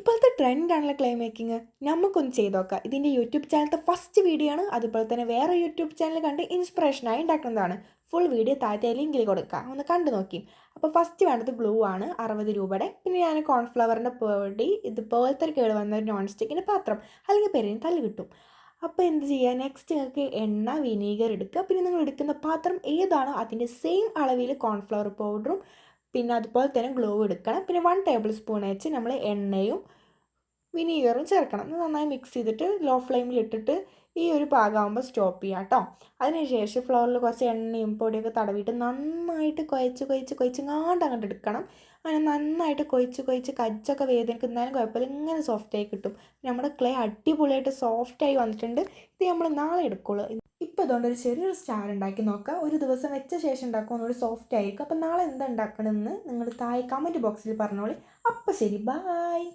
ഇപ്പോഴത്തെ ട്രെൻഡാണല്ലോ clay making. നമുക്കൊന്ന് ചെയ്ത് നോക്കാം. ഇതിൻ്റെ യൂട്യൂബ് ചാനലത്തെ ഫസ്റ്റ് വീഡിയോ ആണ്. അതുപോലെ തന്നെ വേറെ യൂട്യൂബ് ചാനൽ കണ്ട് ഇൻസ്പിറേഷനായി ഉണ്ടാക്കുന്നതാണ്. ഫുൾ വീഡിയോ താഴത്തെ ലിങ്കിൽ കൊടുക്കുക, ഒന്ന് കണ്ടു നോക്കി. അപ്പോൾ ഫസ്റ്റ് വേണ്ടത് ഗ്ലൂ ആണ് 60 രൂപയുടെ. പിന്നെ ഞാൻ കോൺഫ്ലവറിൻ്റെ പൊടി, ഇതുപോലത്തെ കേട് വന്ന ഒരു നോൺ സ്റ്റിക്കിൻ്റെ പാത്രം, അല്ലെങ്കിൽ പെരിന് തല്ല് കിട്ടും. അപ്പോൾ എന്ത് ചെയ്യുക, നെക്സ്റ്റ് നിങ്ങൾക്ക് എണ്ണ, വിനീഗർ എടുക്കുക. പിന്നെ നിങ്ങൾ എടുക്കുന്ന പാത്രം ഏതാണോ അതിൻ്റെ സെയിം അളവിൽ കോൺഫ്ലവർ പൗഡറും പിന്നെ അതുപോലെ തന്നെ ഗ്ലൂ എടുക്കണം. പിന്നെ 1 ടേബിൾ സ്പൂൺ വെച്ച് നമ്മൾ എണ്ണയും വിനീഗറും ചേർക്കണം. നന്നായി മിക്സ് ചെയ്തിട്ട് ലോ ഫ്ലെയിമിൽ ഇട്ടിട്ട് ഈ ഒരു പാകമാകുമ്പോൾ സ്റ്റോപ്പ് ചെയ്യാം കേട്ടോ. അതിനുശേഷം ഫ്ലോറിൽ കുറച്ച് എണ്ണയും പൊടിയൊക്കെ തടവിയിട്ട് നന്നായിട്ട് അങ്ങോട്ട് എടുക്കണം. അങ്ങനെ നന്നായിട്ട് കജ്ജൊക്കെ വേദനിക്കുന്നാലും കുഴപ്പമില്ല, ഇങ്ങനെ സോഫ്റ്റായി കിട്ടും. നമ്മുടെ ക്ലേ അടിപൊളിയായിട്ട് സോഫ്റ്റായി വന്നിട്ടുണ്ട്. ഇത് നമ്മൾ നാളെ എടുക്കുള്ളൂ. ഇപ്പോൾ അതുകൊണ്ട് ഒരു ചെറിയൊരു സ്റ്റാർ ഉണ്ടാക്കി നോക്കുക. ഒരു ദിവസം വെച്ച ശേഷം ഉണ്ടാക്കുക, ഒന്നുകൂടി സോഫ്റ്റ് ആയിരിക്കും. അപ്പോൾ നാളെ എന്താ ഉണ്ടാക്കണമെന്ന് നിങ്ങൾ താഴെ കമൻറ്റ് ബോക്സിൽ പറഞ്ഞോളി. അപ്പോൾ ശരി, ബായ്.